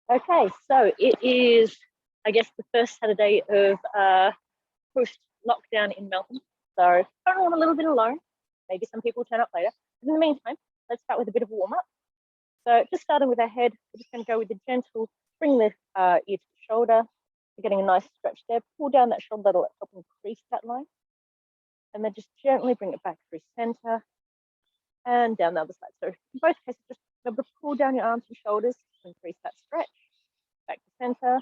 Okay, so it is, I guess, the first Saturday of post-lockdown in Melbourne. So I'm a little bit alone. Maybe some people turn up later. In the meantime, let's start with a bit of a warm-up. So just starting with our head, we're just going to go with the gentle, bring the ear to the shoulder. You're getting a nice stretch there. Pull down that shoulder, that'll help increase that line. And then just gently bring it back through center and down the other side. So in both cases, just remember to pull down your arms and shoulders to increase that stretch. Back to center,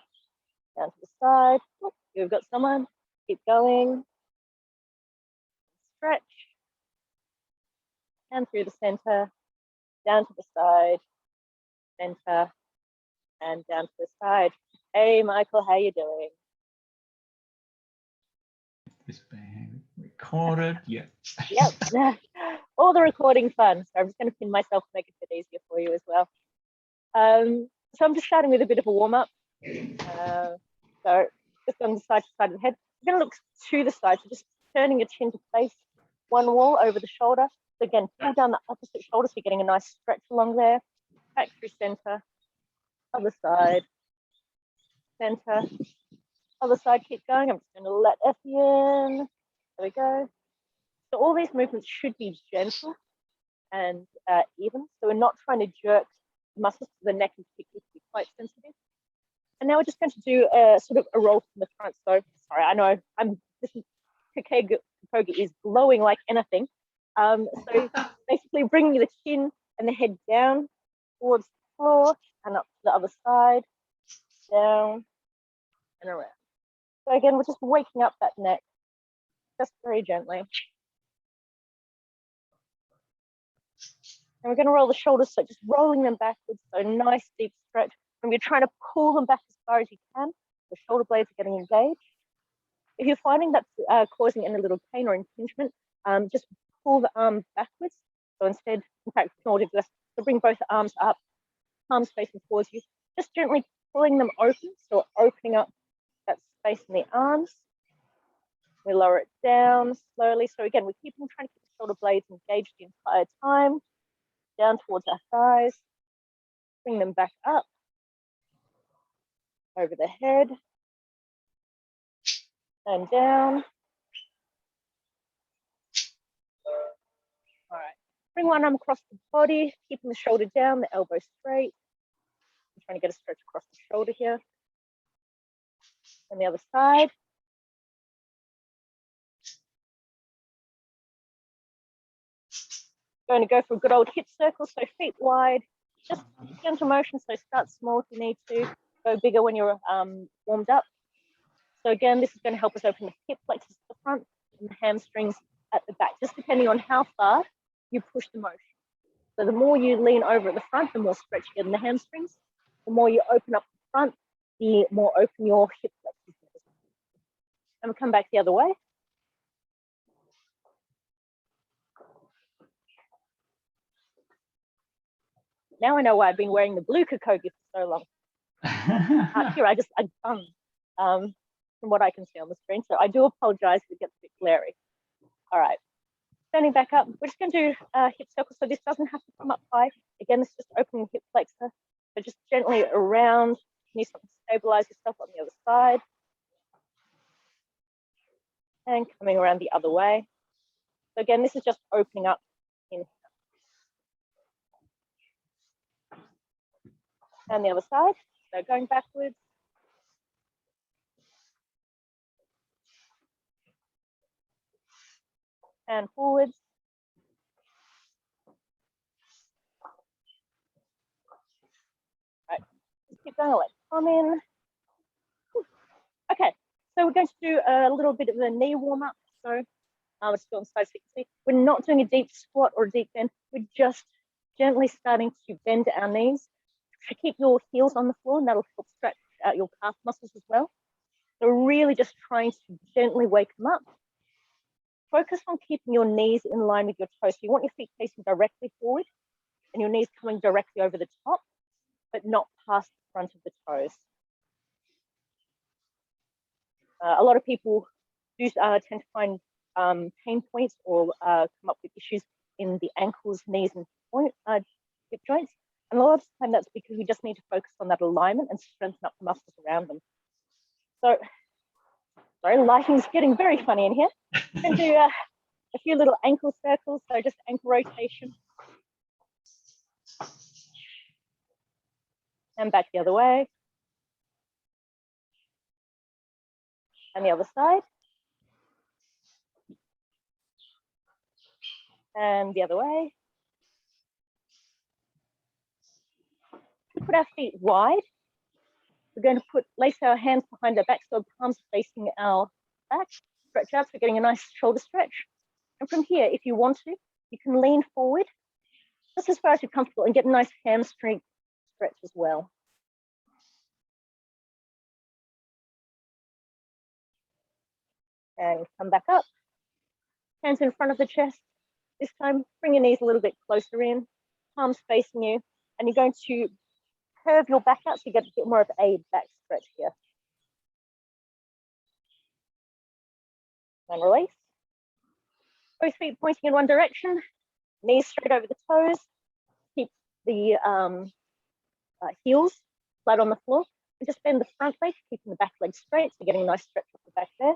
down to the side. Oh, you've got someone. Keep going. Stretch. And through the center, down to the side, center, and down to the side. Hey, Michael, how you doing? This being recorded, yeah. Yep. All the recording fun. So I'm just going to pin myself to make it a bit easier for you as well. So I'm just starting with a bit of a warm-up. So just on the side to side of the head. We're going to look to the side, so just turning your chin to face one wall over the shoulder. So again, pull down the opposite shoulder so you're getting a nice stretch along there. Back through center, other side, center, other side, keep going. I'm just going to let Effie in. There we go. So all these movements should be gentle and even. So we're not trying to jerk muscles to the neck and particularly to be quite sensitive. And now we're just going to do a sort of a roll from the front. So sorry, I know this Kogi is glowing like anything. So basically bringing the chin and the head down towards the floor and up to the other side, down and around. So again, we're just waking up that neck just very gently. And we're going to roll the shoulders, so just rolling them backwards, so nice deep stretch. And you're trying to pull them back as far as you can. The shoulder blades are getting engaged. If you're finding that's causing any little pain or impingement, just pull the arm backwards. So instead, in fact, in order to bring both arms up, palms facing towards you, just gently pulling them open. So opening up that space in the arms. We lower it down slowly. So again, we're trying to keep the shoulder blades engaged the entire time. Down towards our thighs. Bring them back up. Over the head. And down. All right. Bring one arm across the body, keeping the shoulder down, the elbow straight. I'm trying to get a stretch across the shoulder here. And the other side. Going to go for a good old hip circle, so feet wide, just gentle motion, so start small if you need to, go bigger when you're warmed up. So again, this is going to help us open the hip flexors at the front and the hamstrings at the back, just depending on how far you push the motion. So the more you lean over at the front, the more stretch you get in the hamstrings. The more you open up the front, the more open your hip flexors get. And we'll come back the other way. Now I know why I've been wearing the blue Kogi for so long. Here, I from what I can see on the screen. So I do apologize if it gets a bit glary. All right, standing back up, we're just going to do hip circles. So this doesn't have to come up high. Again, it's just opening hip flexor. So just gently around. You need something to stabilize yourself on the other side. And coming around the other way. So again, this is just opening up in. And the other side, so going backwards. And forwards. Right, just keep going, let's come in. Okay, so we're going to do a little bit of a knee warm up. So let's go on side 60. We're not doing a deep squat or a deep bend. We're just gently starting to bend our knees. To keep your heels on the floor, and that'll help stretch out your calf muscles as well. So really just trying to gently wake them up. Focus on keeping your knees in line with your toes. So you want your feet facing directly forward and your knees coming directly over the top, but not past the front of the toes. A lot of people do tend to find pain points or come up with issues in the ankles, knees, and hip joints. And a lot of the time that's because we just need to focus on that alignment and strengthen up the muscles around them. So, sorry, the lighting's getting very funny in here. I'm going to do a few little ankle circles, so just ankle rotation. And back the other way. And the other side. And the other way. Put our feet wide. We're going to lace our hands behind our back so our palms are facing our back. Stretch out, so we're getting a nice shoulder stretch. And from here, if you want to, you can lean forward just as far as you're comfortable and get a nice hamstring stretch as well. And come back up. Hands in front of the chest. This time, bring your knees a little bit closer in, palms facing you, and you're going to curve your back out so you get a bit more of a back stretch here. And release. Both feet pointing in one direction, knees straight over the toes. Keep the heels flat on the floor, and just bend the front leg, keeping the back leg straight, so getting a nice stretch off the back there.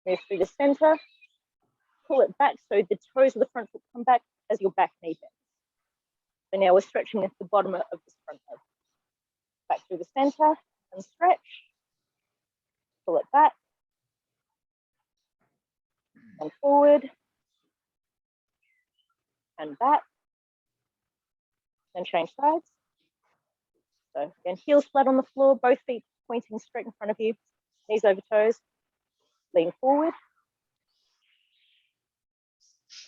Move through the center. Pull it back so the toes of the front foot come back as your back knee bends. So now we're stretching at the bottom of this front leg. Back through the center and stretch. Pull it back. And forward. And back. And change sides. So again, heels flat on the floor, both feet pointing straight in front of you. Knees over toes. Lean forward.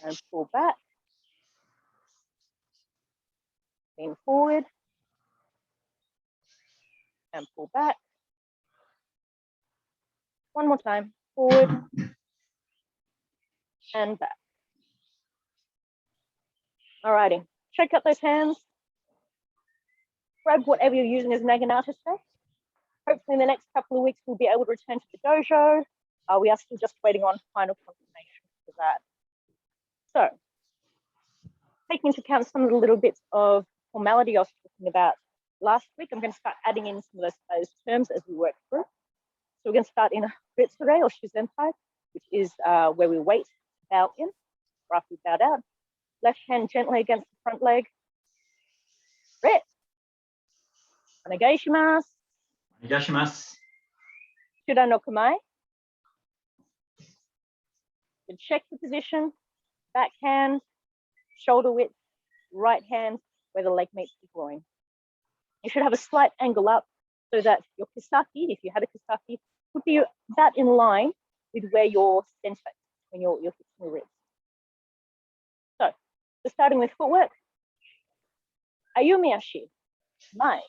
And pull back. Lean forward. And pull back. One more time. Forward. And back. Alrighty. Shake up those hands. Grab whatever you're using as naginata today. Hopefully in the next couple of weeks, we'll be able to return to the dojo. We are still just waiting on final confirmation for that. So, taking into account some of the little bits of formality I was talking about last week, I'm going to start adding in some of those terms as we work through. So we're going to start in Ritsurei or Shuzenpai, which is where we wait to bow in, or after we bowed out. Left hand gently against the front leg. Rit. Onegaishimasu. Onegaishimasu. Shura no kamae. Then check the position, back hand, shoulder width, right hand where the leg meets the groin. You should have a slight angle up so that your kisaki, if you had a kisaki, would be about in line with where your center is, when your hips and your ribs. So, we're starting with footwork. Ayumi ashi, mai.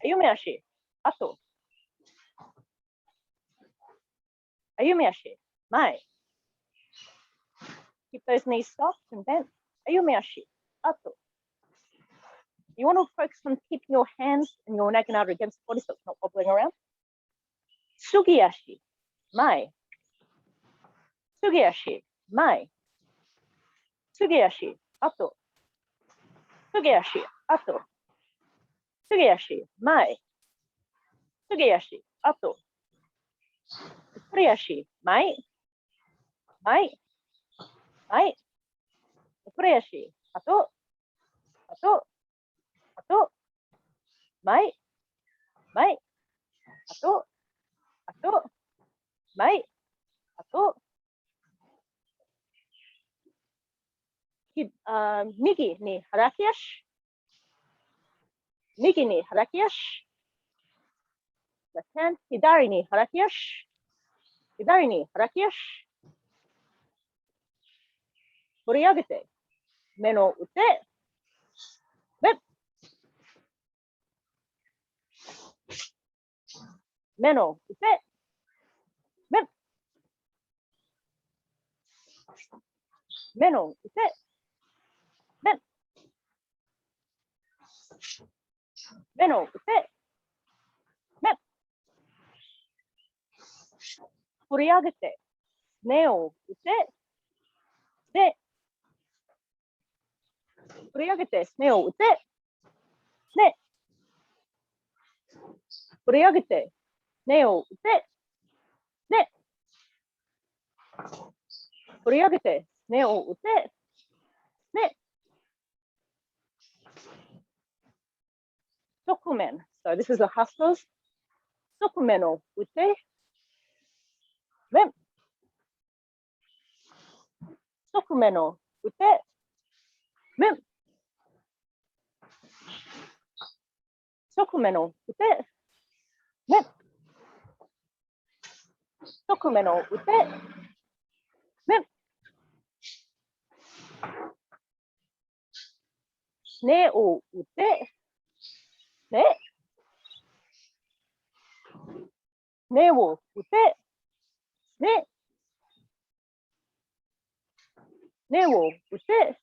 Ayumi ashi, ato. Ayumi ashi, mai. Keep those knees soft and bent. Ayumi ashi, ato. You want to focus on keeping your hands and your naginata against the body so it's not wobbling around. Sugiashi, mai. Sugiashi, mai. Sugiashi, ato. Sugiashi, ato. Sugiashi, mai. Sugiashi, ato. Kuriashi, mai. Mai. Mai. Kuriashi, ato. Ato. Ato. Mai. Mai. Ato. Ato. Mai. Ato. Migi ni harakiashi. Migi ni harakiashi. Left hand. Hidari ni harakiashi. Hidari ni harakiashi. Furiagete. Me no ute. Mep. Me no ute. Mep. Me no ute. Mep. Me no ute. Mep. Furiagete. Me o ute. De. 振り上げて、すねを打て。ね。振り上げて、すねを打て。ね。振り上げて、すねを打て。ね。側面。So this is a hustle. 側面を打て。面。側面を打て。面。側面を打て。面。側面を打て。面。すねを打て。ね。ねを打て。ね。ねを打て。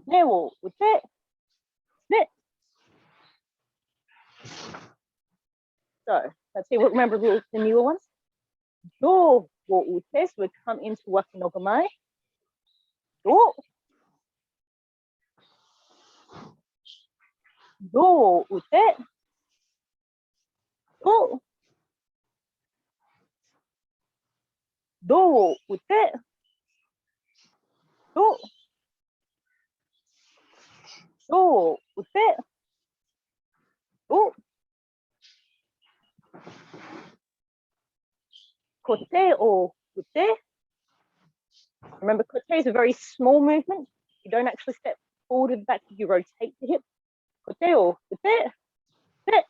ねを打て。ね。So let's see. Remember the newer ones. どを打て。So we come into waki no gamai. どを打て。どを打て。どを打て。コテを打て。Remember, kote is a very small movement. You don't actually step forward and back, you rotate the hip. Koteを打て。で。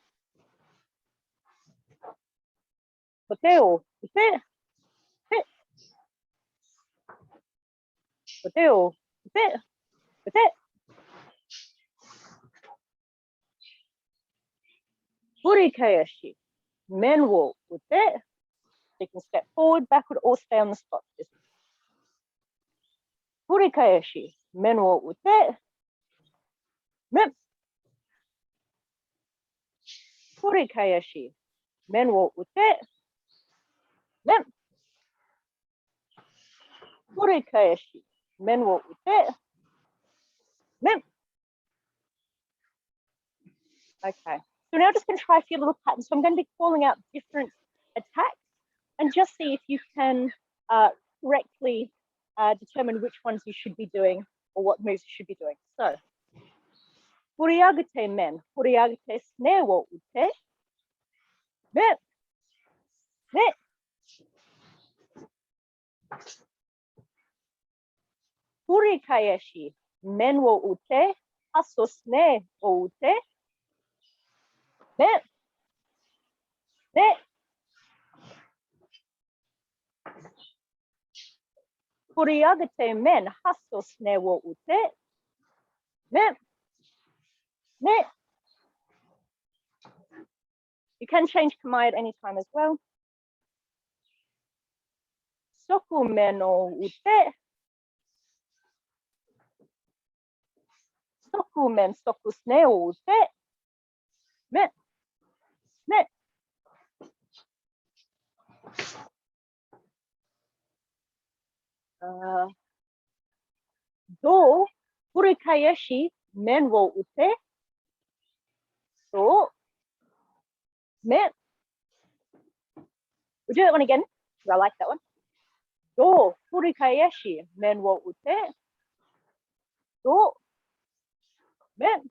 コテを打て。で。コテを打て。打て。振り返し。面を打て。You can step forward, backward, or stay on the spot. 振り返し。面を打て。面。振り返し。面を打て。面。振り返し。面を打て。面。Okay. So now I'm just going to try a few little patterns. So I'm going to be calling out different attacks and just see if you can correctly determine which ones you should be doing or what moves you should be doing. So, 振り上げて面、振り上げてすねを打て、面、ね、振り返し、面を打て、あそすねを打て、面、ね、振り上げて面、はそすねを打て、面、ね。You can change kamae at any time as well. 側面を打て、側面、側すねを打て、面、ね。どう振り返し、面を打て、どう面。Would you do that one again? Because I like that one. どう振り返し、面を打て、どう面。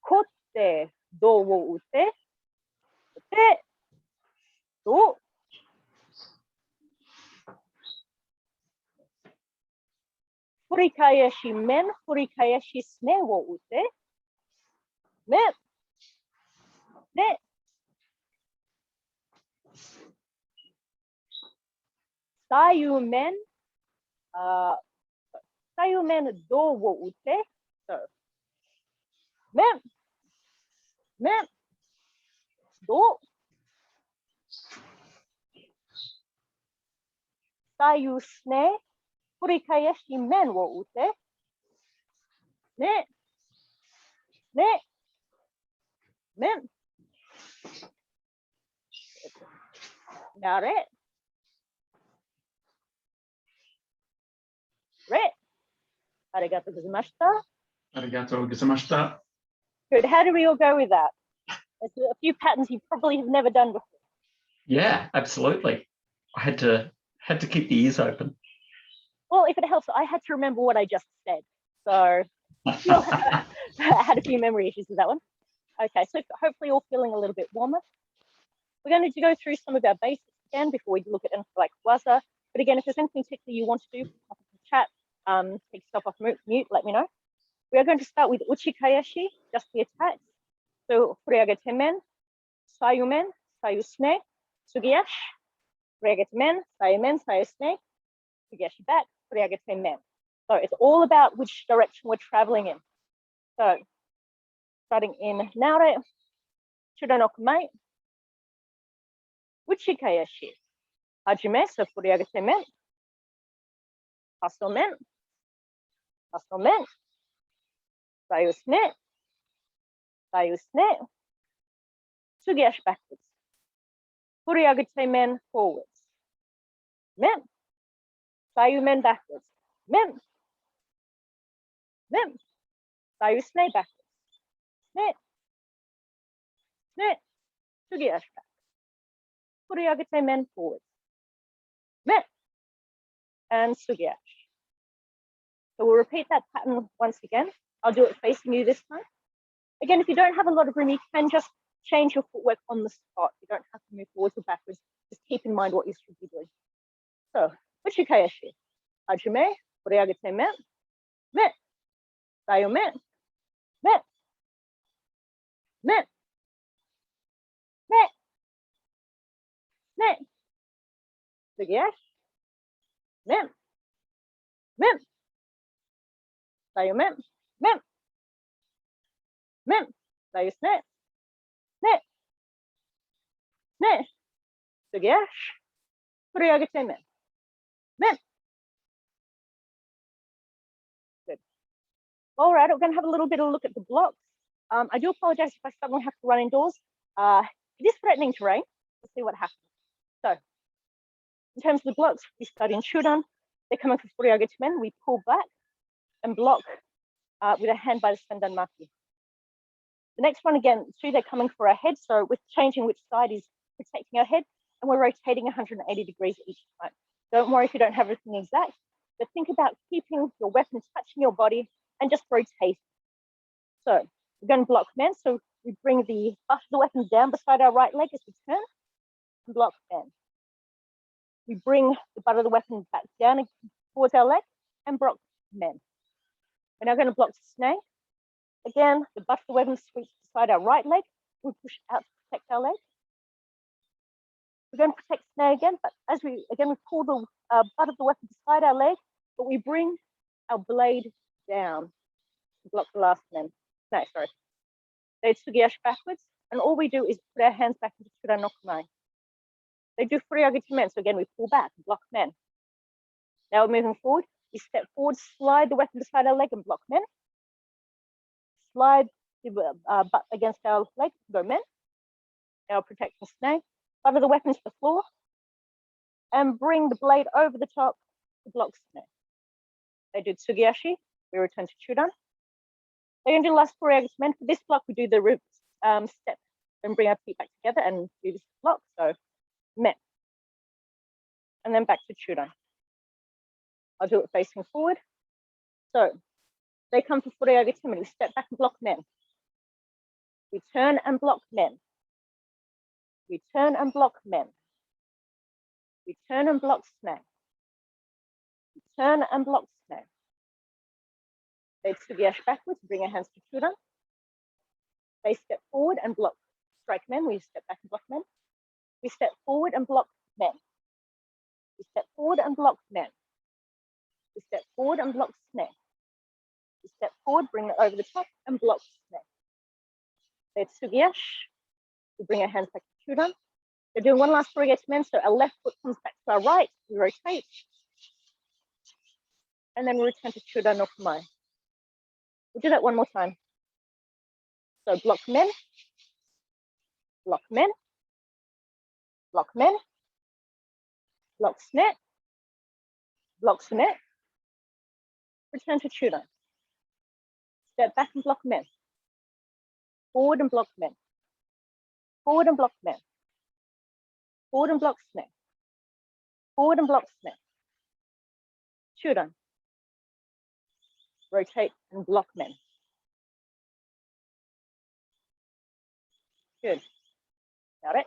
こってどうを打て、打て、どう。振り返し面、振り返しすねを打て、面、ね。左右面、左右面どうを打て、面、面、どう。左右すね、振り返し面を打て、ね、ね、面。Nare. Re. Arigato gozaimasu. Arigato gozaimasu. Good. How do we all go with that? There's a few patterns you probably have never done before. Yeah, absolutely. I had to keep the ears open. Well, if it helps, I had to remember what I just said. So I had a few memory issues with that one. Okay, so hopefully you're feeling a little bit warmer. We're going to go through some of our basics again before we look at anything like Waza. But again, if there's anything particular you want to do, pop in the chat, take yourself off mute, let me know. We are going to start with Uchikaeshi, just the attacks. So, Furiagete men, Sayu men, Sayu sne, Sugiyashi, Furiagete men, Sayu sne, Sugiyashi back, Furiagete men. So it's all about which direction we're traveling in. So, starting in Naore, Shuranoku mai, Uchikaeshi, Hajime, so Furiagete men, Paso men, Sayu sne, Sugiyashi backwards. Furiagete men forwards. Men. Sayu men backwards. Men. Sayu sne backwards. Sne. Sugiyashi back. Furiagete men forwards. Men. And Sugiyashi. So we'll repeat that pattern once again. I'll do it facing you this time. Again, if you don't have a lot of room, you can just change your footwork on the spot. You don't have to move forwards or backwards. Just keep in mind what you should be doing. So, Uchikaeshi. Hajime, Furiagete men, Sayu men, Sugiyashi, Sayu men, Sayu sne, Sugiyashi, Furiagete men. Good. All right, we're going to have a little bit of a look at the blocks. I do apologize if I suddenly have to run indoors. It is threatening terrain. We'll see what happens. So, in terms of the blocks, we start in Shudan. They're coming for Furiagete men. We pull back and block with a hand by the Sendan Maki. The next one, again, two, they're coming for our head. So we're changing which side is protecting our head, and we're rotating 180 degrees each time. Don't worry if you don't have everything exact, but think about keeping your weapon touching your body and just rotate. So we're going to block men. So we bring the butt of the weapon down beside our right leg as we turn and block men. We bring the butt of the weapon back down towards our leg and block men. We're now going to block snake. Again, the butt of the weapon sweeps beside our right leg. We push out to protect our leg. We're going to protect snake again, but as we pull the butt of the weapon beside our leg, but we bring our blade down to block the last men. No, sorry. They Sugiyashi backwards, and all we do is put our hands back into Shuranoku mai. They do Furiagete men, so again we pull back and block men. Now we're moving forward. We step forward, slide the weapon beside our leg and block men. Slide the butt against our leg, go men. Now protecting snake. Butt of the weapon to the floor, and bring the blade over the top to block snake. They do Sugiyashi. We return to Chudan. They're going to do the last Furiagete men. For this block, we do the step and bring our feet back together and do this block. So men. And then back to Chudan. I'll do it facing forward. So they come for Furiagete men. We step back and block men. We turn and block men. We turn and block men. We turn and block snake. We turn and block snake. They Sugiyashi backwards, bring our hands to Chudan. They step forward and block, strike men. We step back and block men. We step forward and block men. We step forward and block men. We step forward and block snake. We step forward, bring it over the top and block snake. They Sugiyashi. We bring our hands back to Chudan. They're doing one last Furiagete men, so our left foot comes back to our right. We rotate. And then we return to Shuranoku mai. We'll do that one more time. So block men, block men, block men, block snap, block snap, return to Chudan. Step back and block men. Forward and block men. Forward and block men. Forward and block snap. Forward and block snap. Chudan. Rotate and block men. Good. Got it?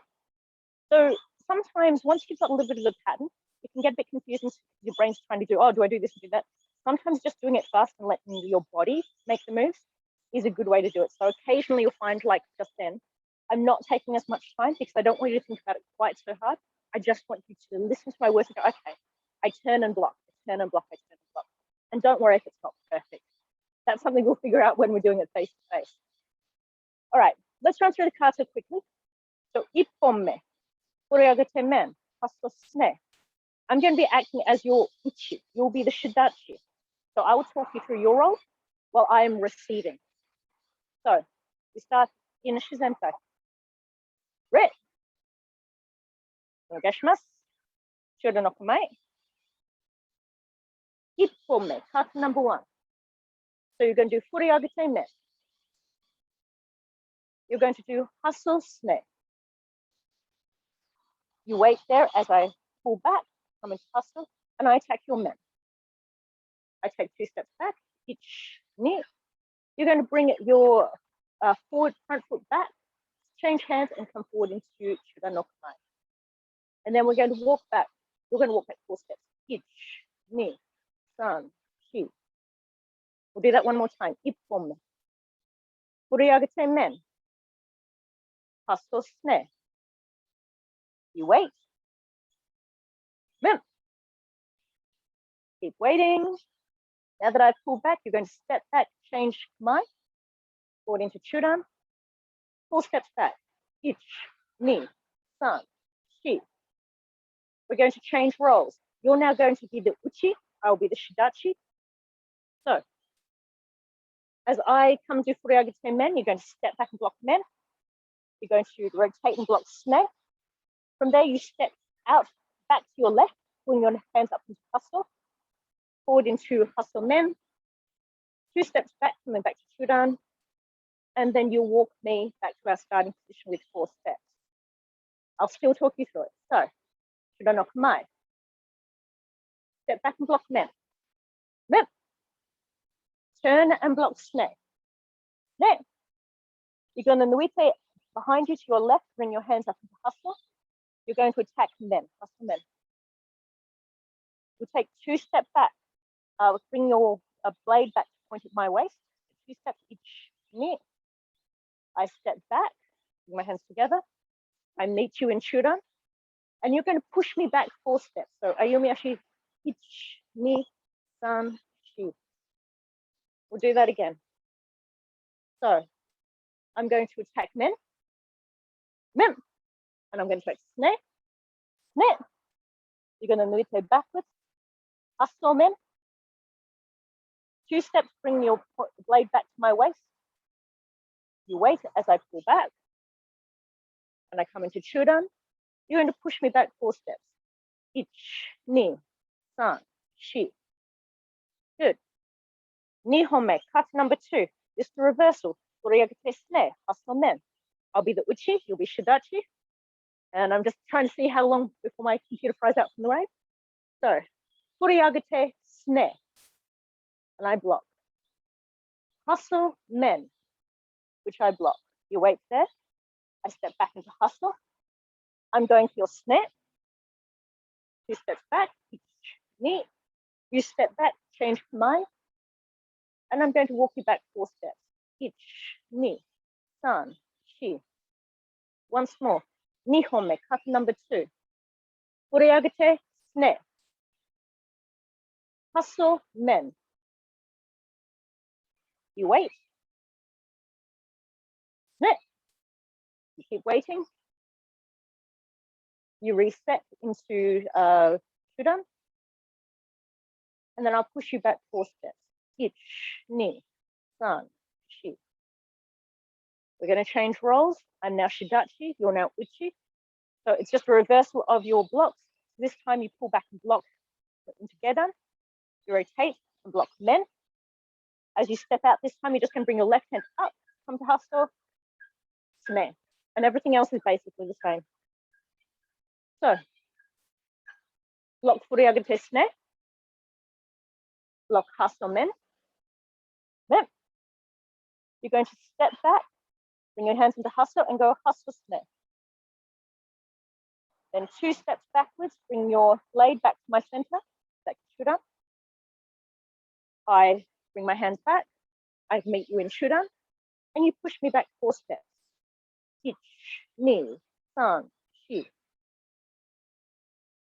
So sometimes once you've got a little bit of the pattern, it can get a bit confusing. Your brain's trying to do, oh, do I do this or do that? Sometimes just doing it fast and letting your body make the moves is a good way to do it. So occasionally you'll find, like just then, I'm not taking as much time because I don't want you to think about it quite so hard. I just want you to listen to my words and go, okay, I turn and block, I turn and block, I turn and block. And don't worry if it's not perfect. That's something we'll figure out when we're doing it face to face. All right, let's run through the kata quickly. So, ippomme, koreagate men, hasso sne. I'm going to be acting as your uchi. You'll be the shidachi. So I will talk you through your role while I am receiving. So we start in shizentai. Red. Onegaishimasu. Shoulder no kamae. Ippomme, kata number 1. So you're going to do furiagate men. You're going to do hasso sne. You wait there as I pull back, come into hustle, and I attack your men. I take 2 steps back, each knee. You're going to bring your forward front foot back, change hands, and come forward into Chudan no Kamae. And then we're going to walk back. We're going to walk back 4 steps. Each knee, san, shi. We'll do that one more time. Ippomme. Furiagate men. Hasso sne. You wait. Men. Keep waiting. Now that I've pulled back, you're going to step back, change kamae, forward into Chudan. 4 steps back. Ich, ni, san, shi. We're going to change roles. You're now going to be the uchi. I'll be the shidachi. So, as I come to furiagate men, you're going to step back and block men. You're going to rotate and block snake. From there, you step out back to your left, pulling your hands up into hustle. Forward into hustle men. 2 steps back, coming back to Chudan. And then you'll walk me back to our starting position with 4 steps. I'll still talk you through it. So, Chudan no Kamae. Step back and block men. Men. Turn and block snake. Snake. You're going to nuite behind you to your left, bring your hands up into hustle. You're going to attack men, hustle men. You'll take 2 steps back. Bring your blade back to point at my waist. 2 steps each knee. I step back, bring my hands together. I meet you in Chudan. And you're going to push me back 4 steps. So Ayumi Ashi, ich, ni, san, shi. We'll do that again. So I'm going to attack men. Men. And I'm going to attack snake. Snake. You're going to nuite backwards. Hustle men. 2 steps, bring your blade back to my waist. You wait as I pull back. And I come into Chudan. You're going to push me back 4 steps. Ich, ni, san, shi. Good. Nihome, kata number 2. This is the reversal. Furiagate sne, hustle men. I'll be the uchi, you'll be shidachi. And I'm just trying to see how long before my computer fries out from the rave. So, furiagate sne. And I block. Hustle men, which I block. You wait there. I step back into hustle. I'm going for your snap. 2 steps back, each knee. You step back, change kamae. And I'm going to walk you back 4 steps. Ich, ni, san, shi. Once more. Nihome, kata number 2. Furiagate, sne. Hustle, men. You wait. Sne. You keep waiting. You reset into Chudan. And then I'll push you back 4 steps. Ich, ni, san, shi. We're going to change roles. I'm now shidachi. You're now uchi. So it's just a reversal of your blocks. This time you pull back and block together. You rotate and block men. As you step out this time, you're just going to bring your left hand up, come to hustle, snare. And everything else is basically the same. So, block furiagate snare, block hustle men. Then, you're going to step back, bring your hands into hustle and go hustle snare. Then 2 steps backwards, bring your blade back to my center, like Shudan. I bring my hands back, I meet you in Shudan, and you push me back 4 steps. Ich, ni, san, shi.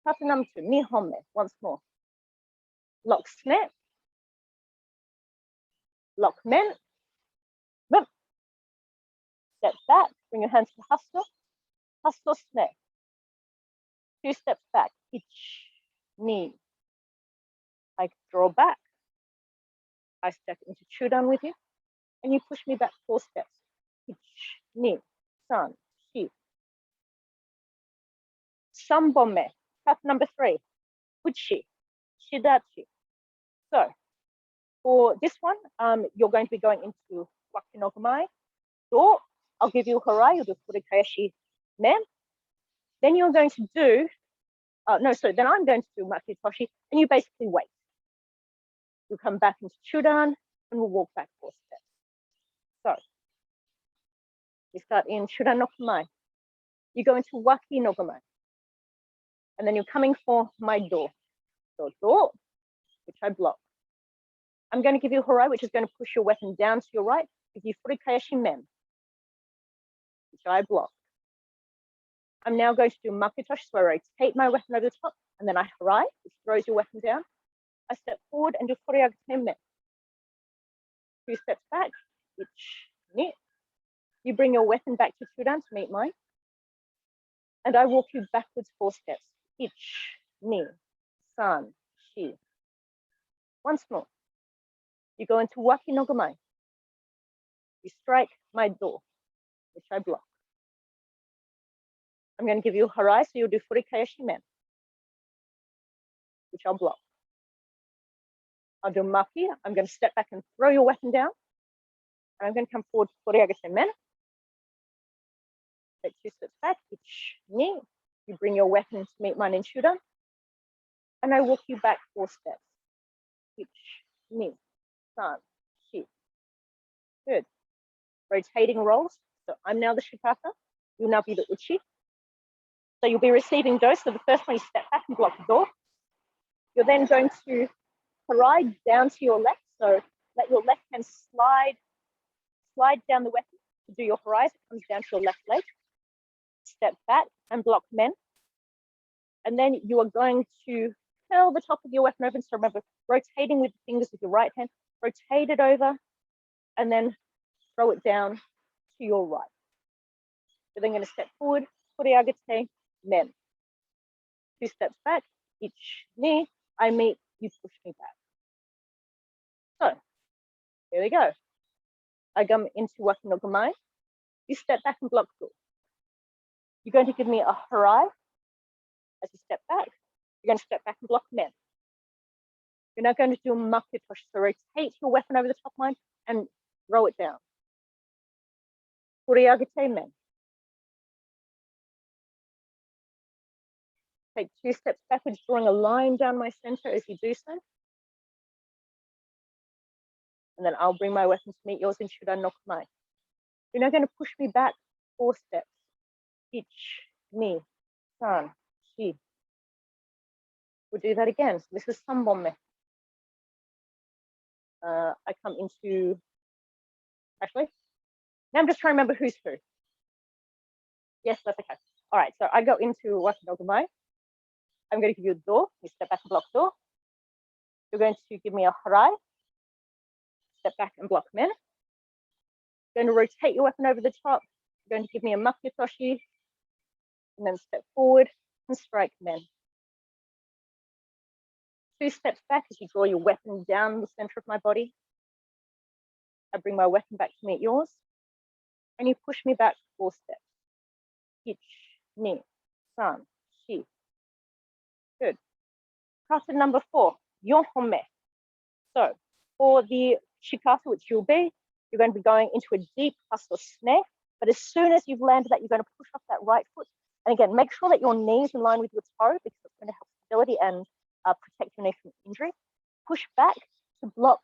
Kata number 2, ni home, once more. Lock snare, lock men, boom. Step back, bring your hands to hustle, hustle snare. 2 steps back, ich, ni. I draw back. I step into Chudan with you, and you push me back 4 steps. Ich, ni, san, shi. Sambome, path number 3, uchi, shidachi. So, for this one, you're going to be going into Wakinokumai, or I'll give you Harai, you'll do Furikaeshi men. Then you're going to do, then I'm going to do Makitoshi, and you basically wait. You come back into Chudan, and we'll walk back 4 steps. So, we start in Chudan no Kumai. You go into Waki no Kumai. And then you're coming for my door. So door, which I block. I'm going to give you Harai, which is going to push your weapon down to your right, give you Furikaeshi men, which I block. I'm now going to do Makitoshi, so I rotate my weapon over the top, and then I Harai, which throws your weapon down. I step forward and do Furiagate men. 2 steps back, ich, ni. You bring your weapon back to Chudan to meet mine. And I walk you backwards 4 steps. Ich, ni, san, shi. Once more. You go into Waki no Gomai. You strike my door, which I block. I'm going to give you Harai, so you'll do Furikaeshi men, which I'll block. I'll do Maki. I'm going to step back and throw your weapon down. And I'm going to come forward to Furiagate men. Take 2 steps back. Ich, ni. You bring your weapon to meet mine in Shudan. And I walk you back 4 steps. Ich, ni, san, shi. Good. Rotating rolls. So I'm now the Shikata. You'll now be the Uchi. So you'll be receiving dose. So the first one, you step back and block the door. You're then going to Harai down to your left. So let your left hand slide down the weapon to do your Harai. It comes down to your left leg. Step back and block men. And then you are going to curl the top of your weapon open. So remember, rotating with the fingers with your right hand, rotate it over, and then throw it down to your right. You're then going to step forward, Furiagate men. 2 steps back, ich, ni, I meet, you push me back. So, here we go. I come into Waki no Gomai. You step back and block door. You're going to give me a Harai as you step back. You're going to step back and block men. You're now going to do a Makitoshi, so rotate your weapon over the top line and throw it down. Furiagate men. Take 2 steps backwards, drawing a line down my center as you do so. And then I'll bring my weapon to meet yours in Shudan no Kumai. You're now going to push me back 4 steps. Ich, ni, san, shi. We'll do that again. So this is Sambome. I come into, actually, now I'm just trying to remember who's who. Yes, that's okay. All right, so I go into Waki no Gomai. I'm going to give you a door. You step back and block door. You're going to give me a Harai. Step back and block men. You're going to rotate your weapon over the top. You're going to give me a Makitoshi. And then step forward and strike men. 2 steps back as you draw your weapon down the center of my body. I bring my weapon back to meet yours. And you push me back 4 steps. Ich, ni, san, shi. Kata number 4, Yohome. So for the shikata, which you'll be, you're going to be going into a deep hustle snare. But as soon as you've landed that, you're going to push off that right foot. And again, make sure that your knee is in line with your toe because it's going to help stability and protect your knee from injury. Push back to block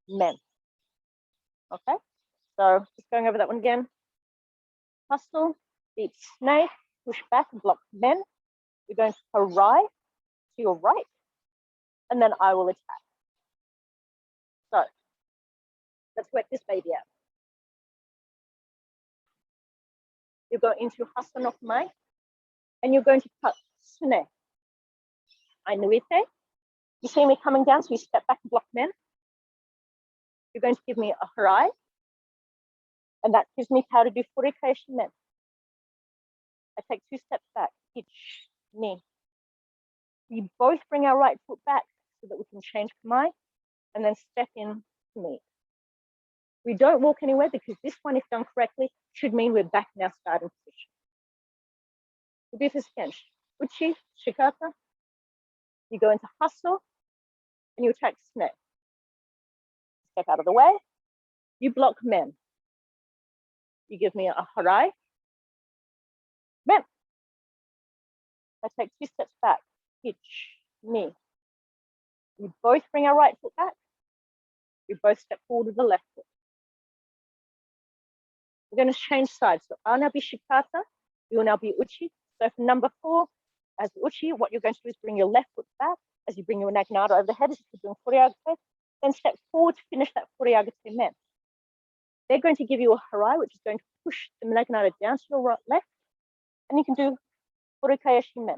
men. Okay, so just going over that one again. Hustle, deep snake, push back and block men. You're going to harai to your right, and then I will attack. So let's work this baby out. You go into hustle no mai, and you're going to cut sune. I nuite. You see me coming down, so you step back and block men. You're going to give me a harai, and that gives me power to do Uchikaeshi men. I take 2 steps back, each knee. We both bring our right foot back so that we can change kamai and then step in to meet. We don't walk anywhere because this one, if done correctly, should mean we're back in our starting position. We'll do this again. Uchi, shikata. You go into hustle and you attack snake. Step out of the way. You block men. You give me a harai. Men. I take 2 steps back. Hitch, knee. We both bring our right foot back. We both step forward with the left foot. We're going to change sides. So I'll now be shikata. You will now be uchi. So for number 4, as uchi, what you're going to do is bring your left foot back as you bring your naginata over the head as if you're doing furiagate. Then step forward to finish that furiagate men. They're going to give you a harai, which is going to push the naginata down to your right, left. And you can do Uchikaeshi men.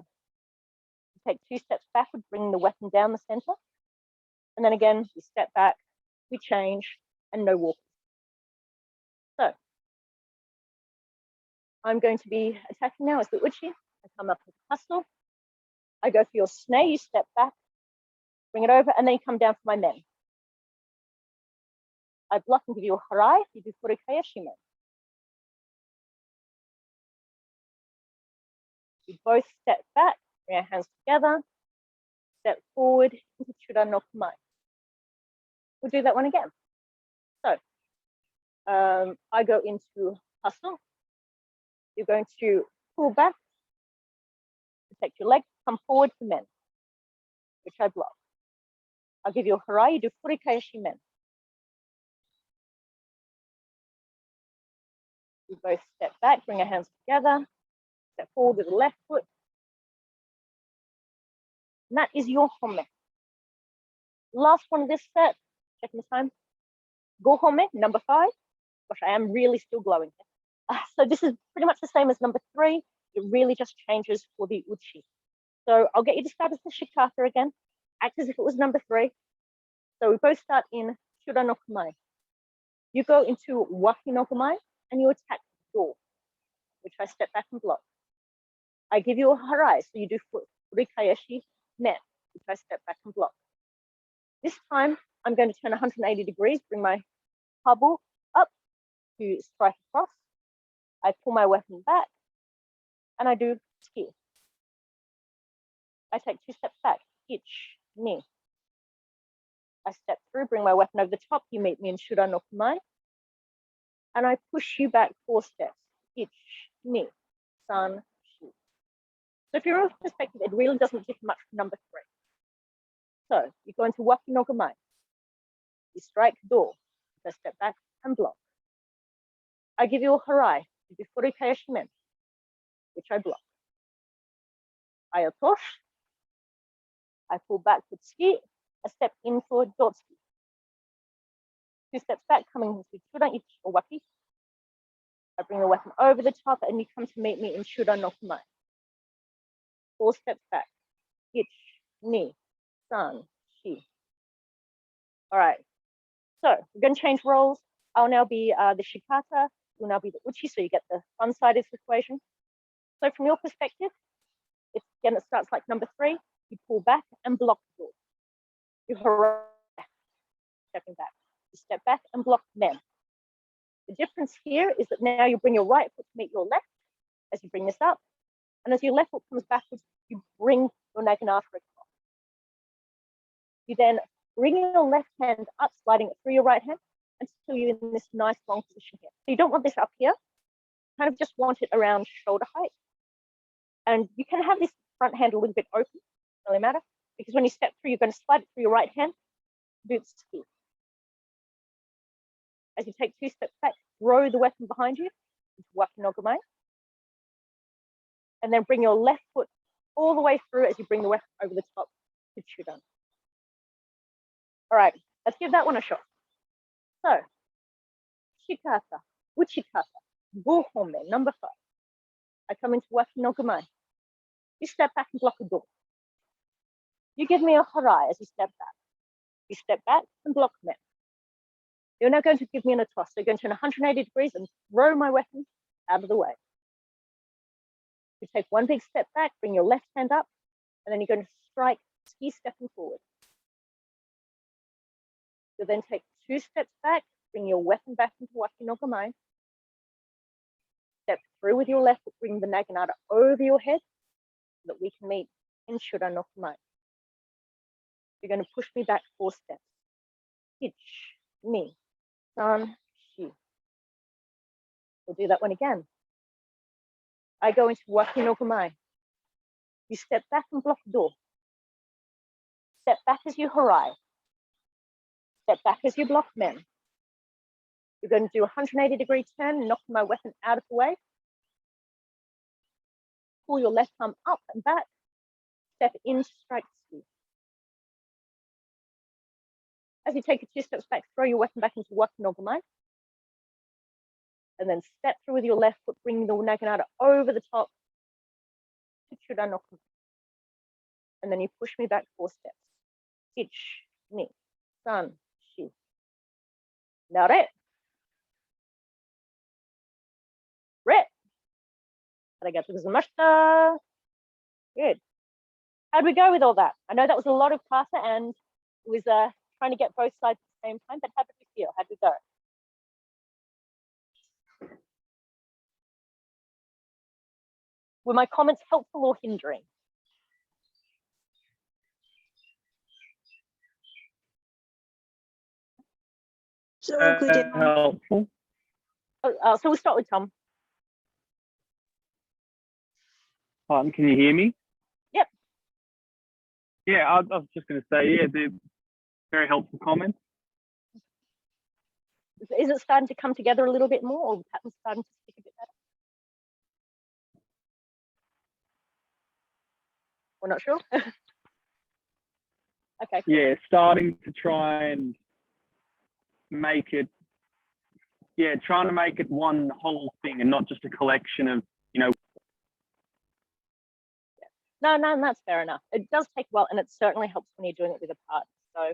You take 2 steps backward, bring the weapon down the center. And then again, we step back, we change, and no walk. So I'm going to be attacking now as the uchi. I come up with hustle. I go for your snare, you step back, bring it over, and then you come down for my men. I block and give you a harai, you do Uchikaeshi men. We both step back, bring our hands together, step forward into Chura no Kumai. We'll do that one again. So I go into hustle. You're going to pull back, protect your leg, come forward for men, which I block. I'll give you a harai, you do Uchikaeshi men. We both step back, bring our hands together, step forward with the left foot. And that is your home. Last one of this set, checking the time. Go home, number 5. Gosh, I am really still glowing. So this is pretty much the same as number 3. It really just changes for the uchi. So I'll get you to start as the shikata again. Act as if it was number 3. So we both start in Shura no Kumai. You go into Waki no Kumai and you attack the door, which I step back and block. I give you a harai, so you do Uchikaeshi men, which I step back and block. This time, I'm going to turn 180 degrees, bring my habu up to strike across. I pull my weapon back, and I do ski. I take 2 steps back, hitch, knee. I step through, bring my weapon over the top. You meet me in Shura no Kumai. And I push you back 4 steps, hitch, knee, san, shi. So if you're off perspective, it really doesn't differ much from number 3. So you go into Waki no Kumai. You strike door. I step back and block. I give you a harai. You do Uchikaeshi men, which I block. I atosh. I pull back with ski. I step in for dotsuki. 2 steps back, coming into Chura ichi or Waki. I bring the weapon over the top, and you come to meet me in Shura no Kumai. 4 steps back, hitch, knee, san, shi. All right, so we're going to change roles. I'll now be the shikata. You'll now be the uchi, so you get the fun side of this equation. So from your perspective, again, it starts like number 3. You pull back and block the door. You harai, stepping back. You step back and block men. The difference here is that now you bring your right foot to meet your left as you bring this up. And as your left foot comes backwards, you bring your naginata across. You then bring your left hand up, sliding it through your right hand until you're in this nice long position here. So you don't want this up here, kind of just want it around shoulder height. And you can have this front hand a little bit open, doesn't really matter, because when you step through, you're going to slide it through your right hand, do the ski. As you take 2 steps back, throw the weapon behind you into Wakinogame. And then bring your left foot all the way through as you bring the weapon over the top to Chudan. All right, let's give that one a shot. So, Shikata, Uchikata, Gohome, number 5. I come into Wakinogame. You step back and block the door. You give me a harai as you step back. You step back and block men. You're now going to give me an toss. So you're going to turn 180 degrees and throw my weapon out of the way. You take 1 big step back, bring your left hand up, and then you're going to strike, ski stepping forward. You'll then take 2 steps back, bring your weapon back into Wakinogame. Step through with your left foot, bring the naginata over your head so that we can meet in Shura no Kumae. You're going to push me back 4 steps. Ich, ni, san, shi. We'll do that one again. I go into Wakinogame. You step back and block the door. Step back as you harai. Step back as you block men. You're going to do a 180-degree turn, knock my weapon out of the way. Pull your left arm up and back. Step in, strike, ski. As you take a 2 steps back, throw your weapon back into Wakinogame. And then step through with your left foot, bring the naginata over the top to Chura no Kumae. And then you push me back 4 steps. Ich, ni, san, shi. Nare. Re. Arigatou gozaimashita. Good. How'd we go with all that? I know that was a lot of kata and it was trying to get both sides at the same time, but how did we feel? How'd we go? Were my comments helpful or hindering? So good. Helpful. So we'll start with Tom. Can you hear me? Yep. Yeah, I was just going to say, yeah, they're very helpful comments. Is it starting to come together a little bit more, or the pattern's starting to stick a bit better? We're not sure. Okay. Cool. Yeah, starting to try and make it, trying to make it one whole thing and not just a collection of, No, that's fair enough. It does take a while, and it certainly helps when you're doing it with a partner. So,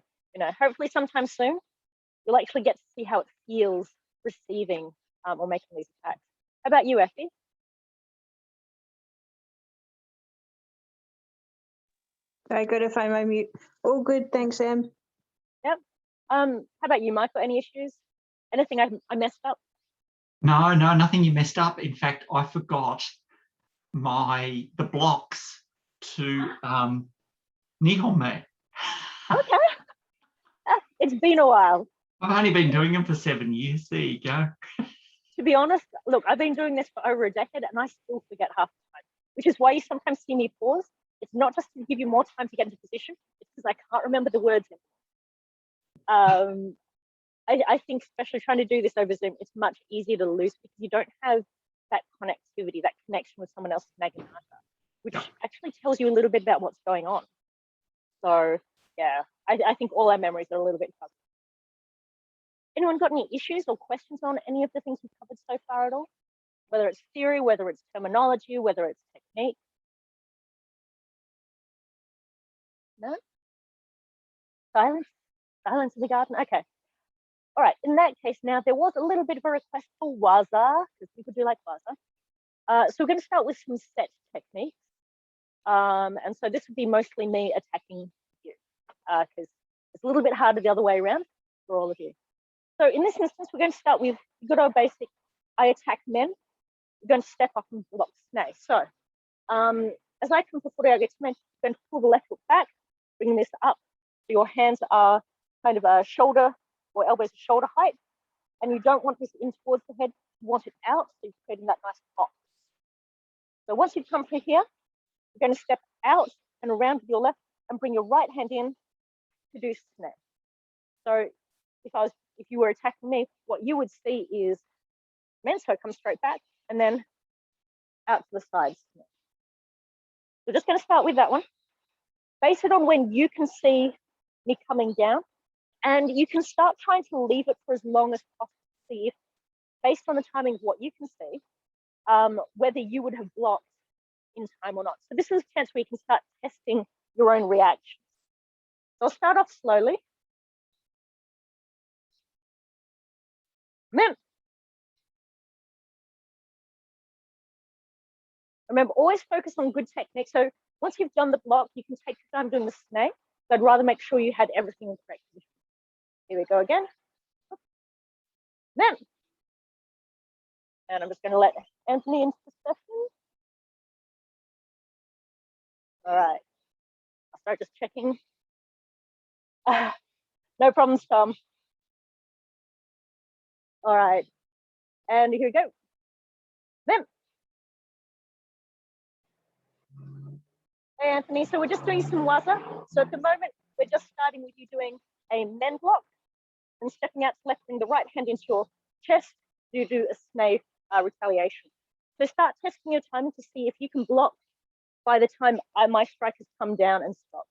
hopefully sometime soon, you'll actually get to see how it feels receiving or making these attacks. How about you, Effie? Very good if I'm on mute. All good, thanks, Em. Yep. How about you, Michael? Any issues? Anything I messed up? No, nothing you messed up. In fact, I forgot the blocks to Nihome. Okay. It's been a while. I've only been doing them for 7 years. There you go. To be honest, look, I've been doing this for over a decade and I still forget half the time, which is why you sometimes see me pause. It's not just to give you more time to get into position, it's because I can't remember the words anymore. I think especially trying to do this over Zoom, it's much easier to lose because you don't have that connectivity, that connection with someone else's naginata, which actually tells you a little bit about what's going on. So yeah, I think all our memories are a little bit fuzzy. Anyone got any issues or questions on any of the things we've covered so far at all? Whether it's theory, whether it's terminology, whether it's technique? No? Silence in the garden? Okay. All right, in that case, now there was a little bit of a request for Waza, because people do like Waza. So we're going to start with some set techniques. And so this would be mostly me attacking you, because it's a little bit harder the other way around for all of you. So in this instance, we're going to start with good old basic, I attack men. We're going to step up and block snake. So as I come for Furiage, I'm going to pull the left foot back, bring this up, So your hands are kind of a shoulder or elbows to shoulder height, and you don't want this in towards the head, you want it out, so you're creating that nice box. So once you've come through here, you're going to step out and around with your left and bring your right hand in to do snare. So if you were attacking me, what you would see is Menso come straight back and then out to the sides. We're just going to start with that one. Base it on when you can see me coming down, and you can start trying to leave it for as long as possible to see if, based on the timing of what you can see, whether you would have blocked in time or not. So this is a chance where you can start testing your own reactions. So I'll start off slowly. Mem. Remember, always focus on good technique. So once you've done the block, you can take your time doing the snake. So I'd rather make sure you had everything in the correct position. Here we go again. Mem. And I'm just going to let Anthony into the session. All right. I'll start just checking. No problems, Tom. All right. And here we go. Mem. Hey, Anthony. So we're just doing some Waza. So at the moment, we're just starting with you doing a men block and stepping out to left, bring the right hand into your chest to do a snake retaliation. So start testing your timing to see if you can block by the time my strike has come down and stopped.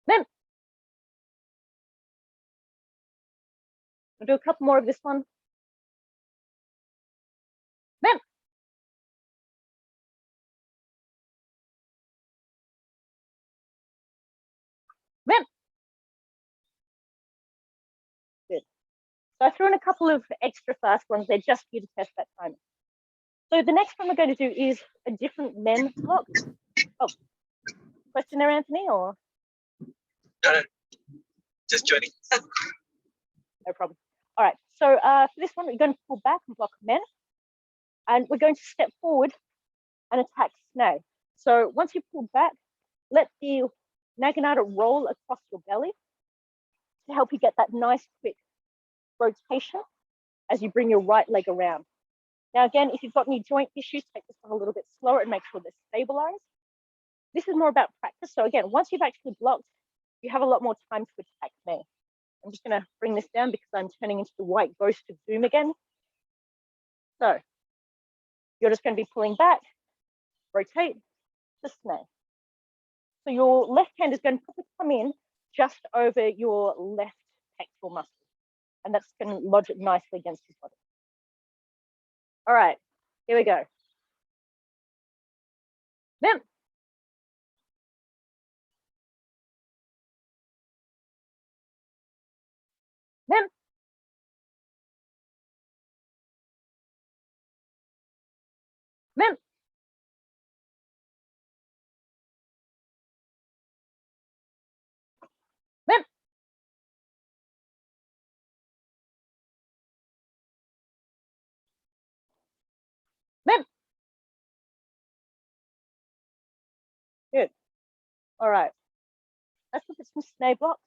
Then we'll do a couple more of this one. Then good. So I threw in a couple of extra fast ones. They're just here to test that timing. So the next one we're going to do is a different men block. Oh, question there, Anthony, or? No, just joining. No problem. All right, so for this one, we're going to pull back and block men, and we're going to step forward and attack snake. So once you pull back, let the naginata roll across your belly to help you get that nice quick rotation as you bring your right leg around. Now, again, if you've got any joint issues, take this one a little bit slower and make sure they're stabilized. This is more about practice. So again, once you've actually blocked, you have a lot more time to attack me. I'm just going to bring this down because I'm turning into the white ghost of doom again. So you're just going to be pulling back, rotate, to snare. So your left hand is going to come in just over your left pectoral muscle, and that's going to lodge it nicely against his body. All right, here we go. Then Then Then Then Then Good. All right. Let's look at some snake blocks.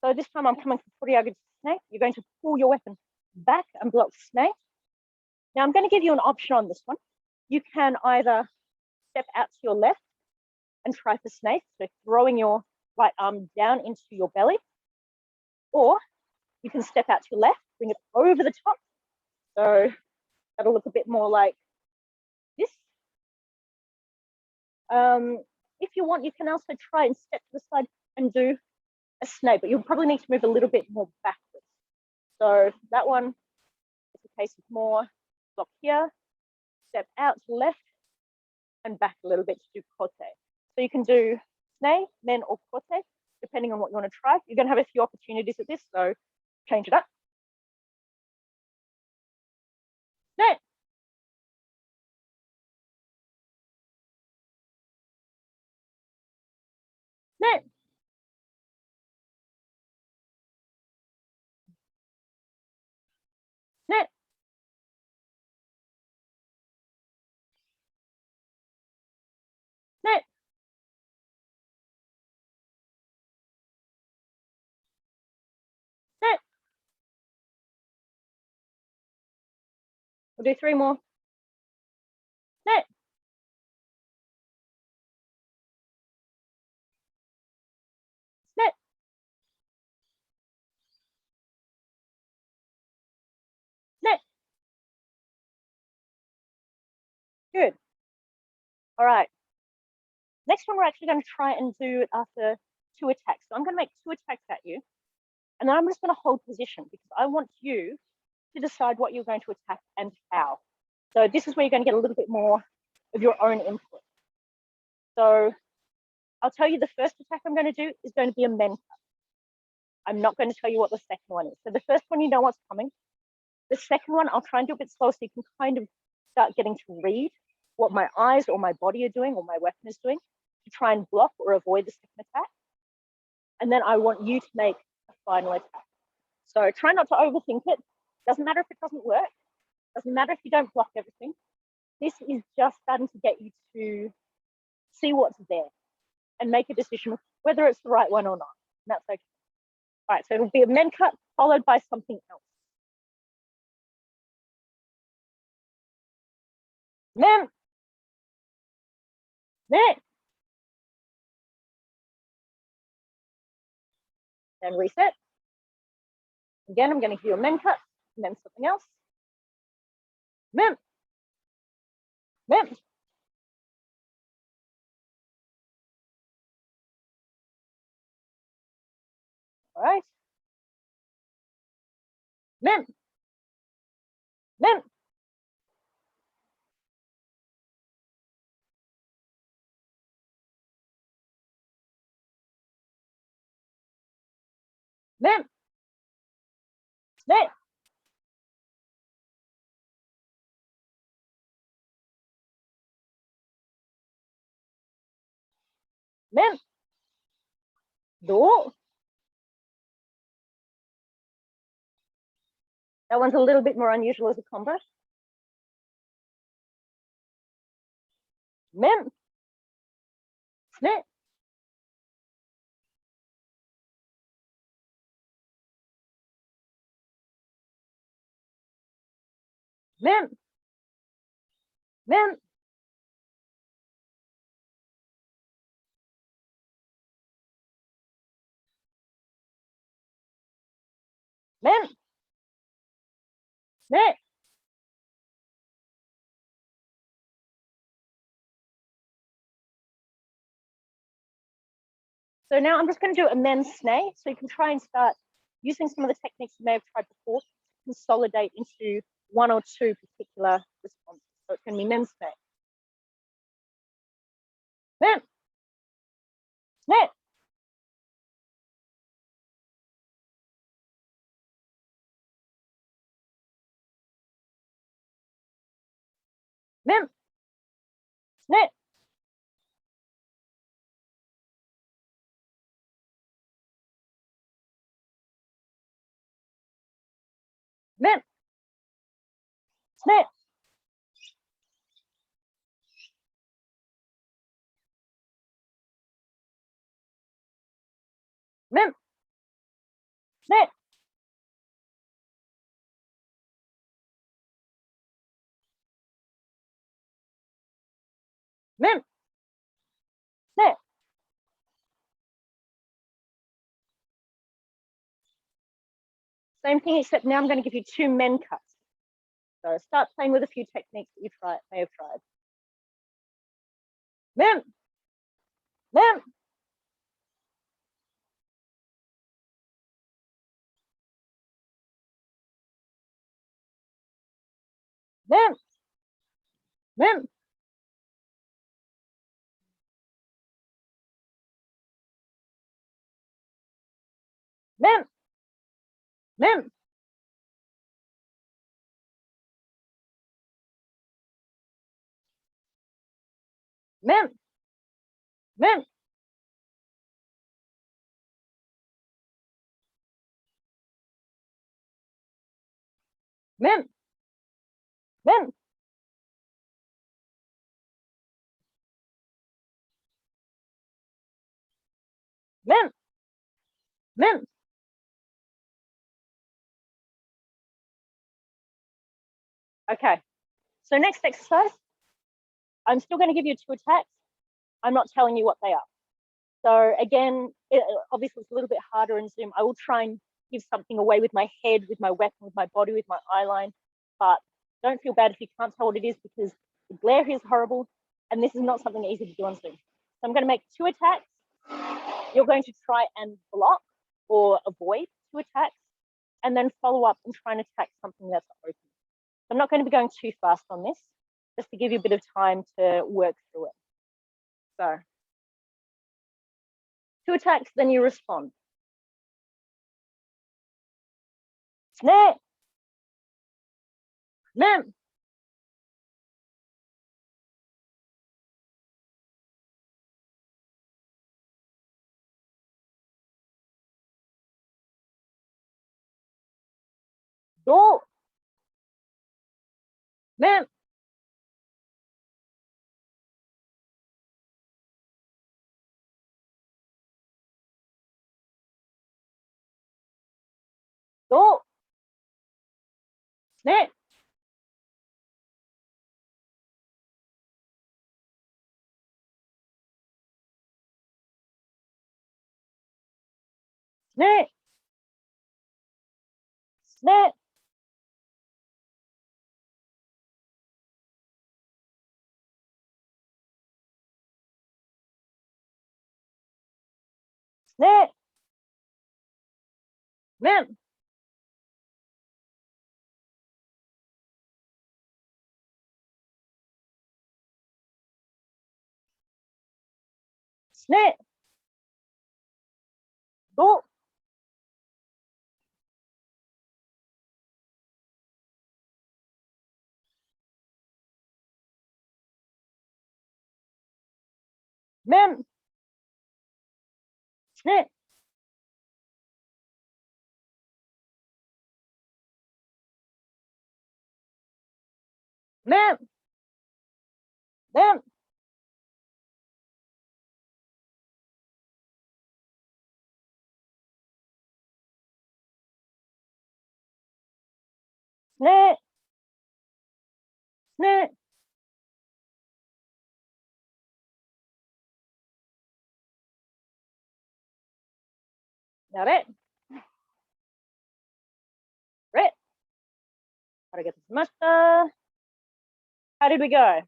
So this time I'm coming for Furiaga snake. You're going to pull your weapon back and block snake. Now I'm going to give you an option on this one. You can either step out to your left and try for snake, so throwing your right arm down into your belly, or you can step out to your left, bring it over the top. So that'll look a bit more like this. If you want, you can also try and step to the side and do a snake, but you'll probably need to move a little bit more backwards. So that one is a case of more block here, step out to the left, and back a little bit to do kote. So you can do snake, men, or kote, depending on what you want to try. You're going to have a few opportunities at this, so change it up. Snake. Snake. Snake. Snake. We'll do 3 more. Snip. Snip. Snip. Good. All right. Next one, we're actually going to try and do it after 2 attacks. So I'm going to make 2 attacks at you, and then I'm just going to hold position because I want you to decide what you're going to attack and how. So this is where you're going to get a little bit more of your own input. So I'll tell you the first attack I'm going to do is going to be a men cut. I'm not going to tell you what the second one is. So the first one, you know what's coming. The second one, I'll try and do a bit slow so you can kind of start getting to read what my eyes or my body are doing or my weapon is doing to try and block or avoid the second attack. And then I want you to make a final attack. So try not to overthink it. Doesn't matter if it doesn't work. Doesn't matter if you don't block everything. This is just starting to get you to see what's there and make a decision whether it's the right one or not. And that's okay. All right, so it'll be a men cut followed by something else. Men. Men. Then reset. Again, I'm going to give you a men cut and then something else. Men. Men. All right. Men. Men. Men. Men. Men. Do. That one's a little bit more unusual as a combo. Men. Snip. Men. Men. Men. Snip. So now I'm just going to do a men's snake. So you can try and start using some of the techniques you may have tried before to consolidate into 1 or 2 particular responses. So it's going to be men's snake. Men. Snip. Men. Snip. Men. Snip. Men. Snip. Men. Snip. Same thing, except now I'm going to give you 2 men cuts. So start playing with a few techniques that you may have tried. Men. Men. Men. Men. Men. Men. Men. Men. Men. Men. Men. Men. Okay, so next exercise, I'm still going to give you 2 attacks. I'm not telling you what they are. So again, obviously it's a little bit harder in Zoom. I will try and give something away with my head, with my weapon, with my body, with my eyeline, but don't feel bad if you can't tell what it is, because the glare is horrible and this is not something easy to do on Zoom. So I'm going to make 2 attacks. You're going to try and block or avoid 2 attacks, and then follow up and try and attack something that's open. So I'm not going to be going too fast on this, just to give you a bit of time to work through it. So 2 attacks, then you respond. Snap. Snap. Go. Snap. Go. Snap. Snap. Snap. Snap. Snap. Snap. Go. Mem. Snap. Mem. Mem. Snap. Snap. Got it. Great. Gotta get this master. How did we go?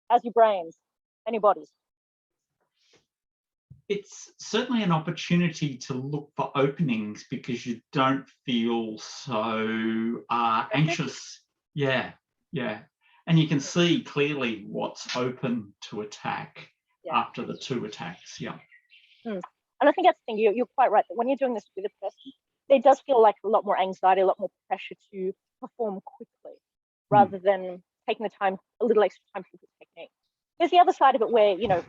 How's your brains and your bodies? It's certainly an opportunity to look for openings because you don't feel so anxious. Yeah, yeah. And you can see clearly what's open to attack after the 2 attacks. Yeah. And I think that's the thing, you're quite right, that when you're doing this with a person, there does feel like a lot more anxiety, a lot more pressure to perform quickly, rather than taking the time, a little extra time for the technique. There's the other side of it where, you know,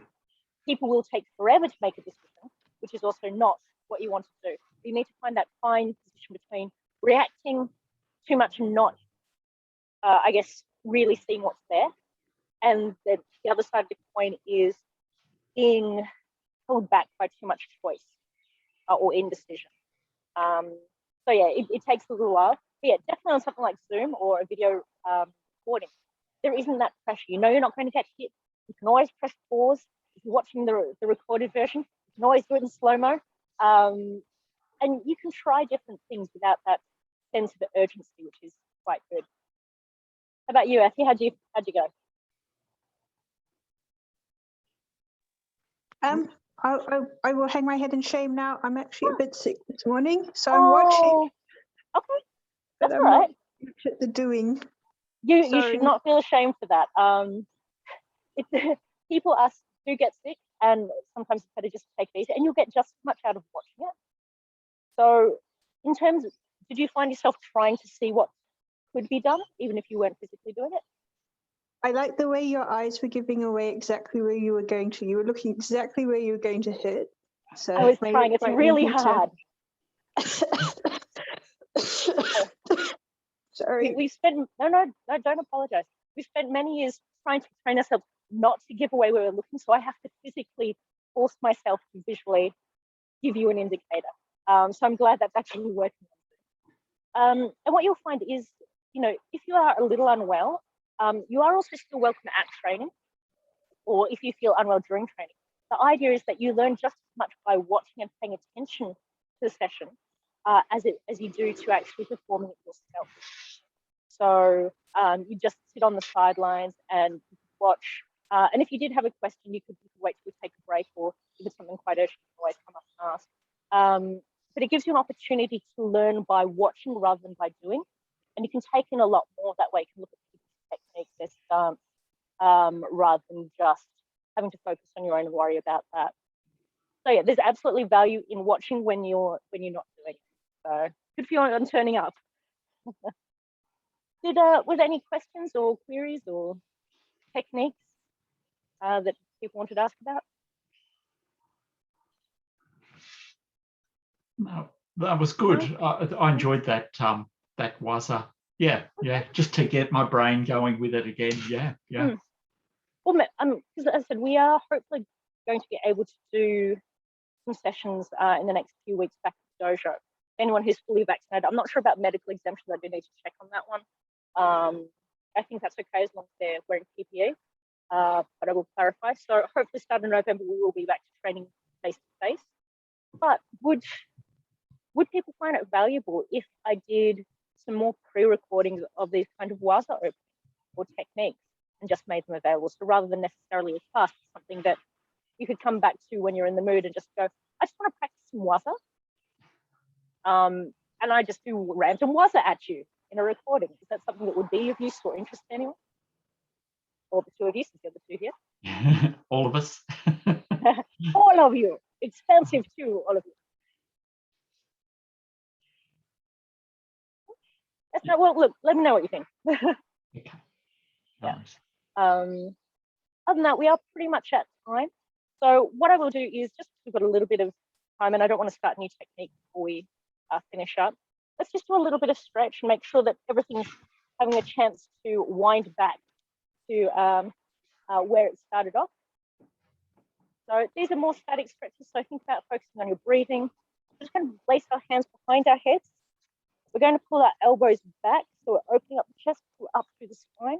people will take forever to make a decision, which is also not what you want to do. You need to find that fine position between reacting too much and not, I guess, really seeing what's there. And the other side of the coin is being held back by too much choice or indecision. So yeah, it takes a little while. But yeah, definitely on something like Zoom or a video recording, there isn't that pressure. You know you're not going to get hit. You can always press pause. If you're watching the recorded version, you can always do it in slow-mo. And you can try different things without that sense of urgency, which is quite good. How about you, Effie? How'd you go? I will hang my head in shame now. I'm actually a bit sick this morning, so I'm watching. Okay, But that's I'm all right. not much at the doing. You Sorry. should not feel ashamed for that. People do get sick, and sometimes it's better just to take it easy, and you'll get just as much out of watching it. So, in terms of, did you find yourself trying to see what could be done, even if you weren't physically doing it? I like the way your eyes were giving away exactly where you were going to. You were looking exactly where you were going to hit. So I was it made trying. it It's quite really easy to- hard. Sorry. We spent no, don't apologize. We spent many years trying to train ourselves not to give away where we're looking, so I have to physically force myself to visually give you an indicator. So I'm glad that's actually working. And what you'll find is, if you are a little unwell, you are also still welcome at training, or if you feel unwell during training. The idea is that you learn just as much by watching and paying attention to the session as you do to actually performing it yourself. So you just sit on the sidelines and watch. And if you did have a question, you could wait till we take a break, or if it's something quite urgent, you can always come up and ask. But it gives you an opportunity to learn by watching rather than by doing. And you can take in a lot more that way. You can look at people's techniques, their stance, rather than just having to focus on your own and worry about that. So yeah, there's absolutely value in watching when you're not doing it. So good for you on turning up. Was there any questions or queries or techniques that people wanted to ask about? No, that was good. I enjoyed that that Waza. Yeah, just to get my brain going with it again. Yeah. Well, because as I said, we are hopefully going to be able to do some sessions in the next few weeks back at the dojo. Anyone who's fully vaccinated, I'm not sure about medical exemptions. I do need to check on that one. I think that's okay as long as they're wearing PPE, but I will clarify. So hopefully starting in November, we will be back to training face to face. But would people find it valuable if I did some more pre-recordings of these kind of Waza openings or techniques and just made them available? So rather than necessarily a class, something that you could come back to when you're in the mood and just go, I just want to practice some Waza. And I just do random Waza at you in a recording. Is that something that would be of use or interest to anyone? Or the two of you, since you're the two here. All of us. All of you. Expensive too, all of you. That's not, well, look, let me know what you think. Okay. Nice. Other than that, we are pretty much at time. So what I will do is, just we've got a little bit of time and I don't want to start a new technique before we finish up. Let's just do a little bit of stretch and make sure that everything's having a chance to wind back to where it started off. So these are more static stretches. So think about focusing on your breathing. We're just going to place our hands behind our heads. We're going to pull our elbows back. So we're opening up the chest, pull up through the spine.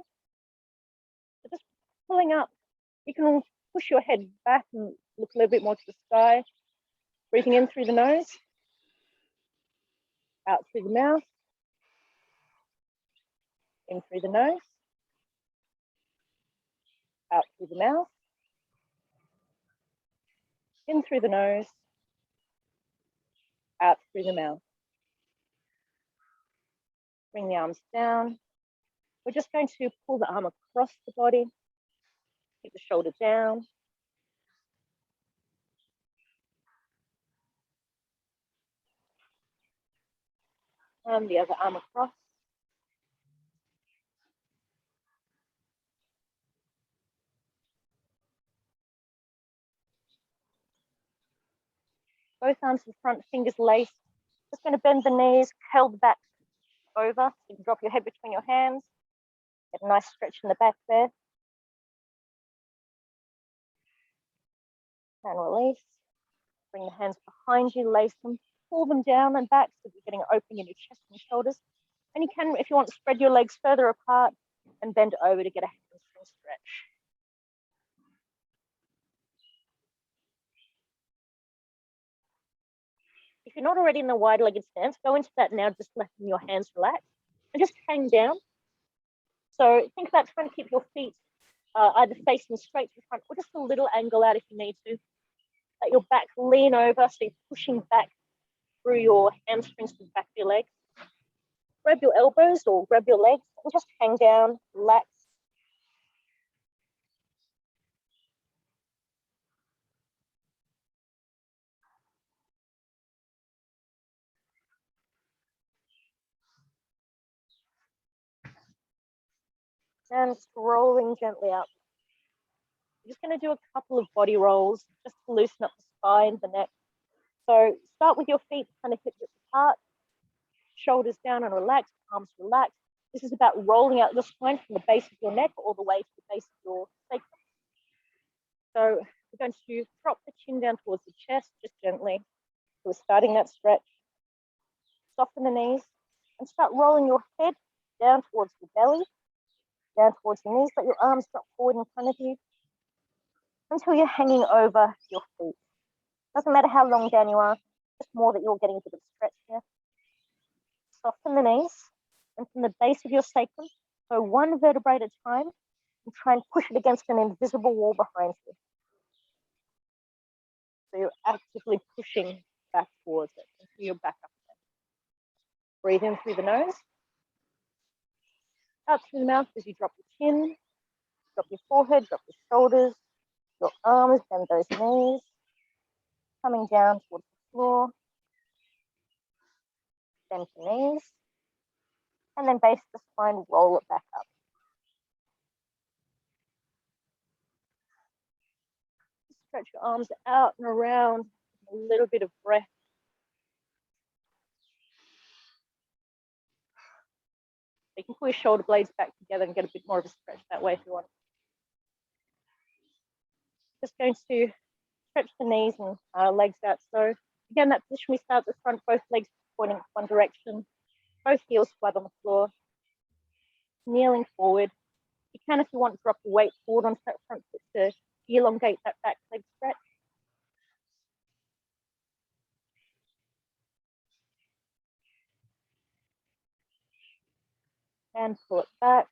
So just pulling up. You can push your head back and look a little bit more to the sky. Breathing in through the nose, out through the mouth, in through the nose, out through the mouth, in through the nose, out through the mouth. Bring the arms down. We're just going to pull the arm across the body, keep the shoulder down. And the other arm across. Both arms in front, fingers laced. Just going to bend the knees, curl the back over. You can drop your head between your hands. Get a nice stretch in the back there. And release. Bring the hands behind you, lace them, pull them down and back so you're getting an opening in your chest and shoulders. And you can, if you want, spread your legs further apart and bend over to get a hamstring stretch. If you're not already in the wide-legged stance, go into that now, just letting your hands relax and just hang down. So think about trying to keep your feet either facing straight to the front or just a little angle out if you need to. Let your back lean over, so you're pushing back through your hamstrings to the back of your legs. Grab your elbows or grab your legs and just hang down, relax. And rolling gently up. We're just going to do a couple of body rolls just to loosen up the spine, the neck. So start with your feet kind of hip width apart, shoulders down and relaxed, arms relaxed. This is about rolling out your spine from the base of your neck all the way to the base of your sacrum. So we're going to drop the chin down towards the chest, just gently. So we're starting that stretch. Soften the knees, and start rolling your head down towards your belly, down towards your knees. Let your arms drop forward in front of you until you're hanging over your feet. Doesn't matter how long down you are, just more that you're getting a bit of stretch here. Soften the knees, and from the base of your sacrum, go one vertebrae at a time and try and push it against an invisible wall behind you. So you're actively pushing back towards it until you're back up again. Breathe in through the nose, out through the mouth as you drop your chin, drop your forehead, drop your shoulders, your arms, bend those knees, coming down towards the floor, bend your knees, and then base the spine, roll it back up. Stretch your arms out and around, a little bit of breath. You can pull your shoulder blades back together and get a bit more of a stretch that way if you want. Just going to stretch the knees and legs out. So again, that position we start at the front, both legs pointing one direction, both heels flat on the floor, kneeling forward. You can, if you want, drop the weight forward onto that front foot to elongate that back leg stretch. And pull it back,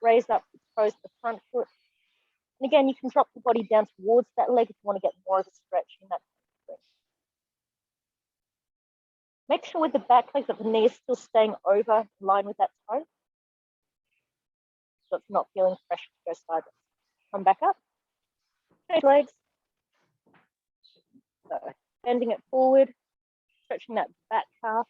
raise up, expose the front foot. And again, you can drop the body down towards that leg if you want to get more of a stretch in that. Make sure with the back leg that the knee is still staying over in line with that toe. So it's not feeling pressure to go sideways. Come back up, change legs. So bending it forward, stretching that back calf.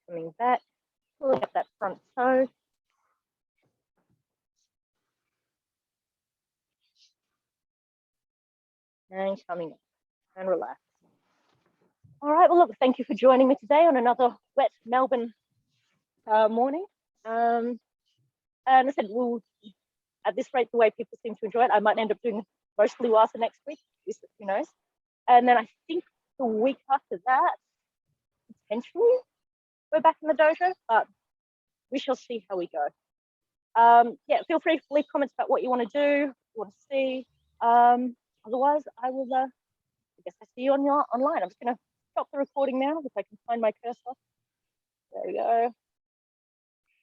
Coming back, pulling up that front toe. And coming up and relax. All right, well, look, thank you for joining me today on another wet Melbourne morning. And I said, well, at this rate, the way people seem to enjoy it, I might end up doing mostly Waza next week, who knows. And then I think the week after that, potentially, we're back in the dojo, but we shall see how we go. Yeah, feel free to leave comments about what you want to do, what you want to see. Otherwise, I will, I guess I see you online. I'm just going to stop the recording now if I can find my cursor. There we go.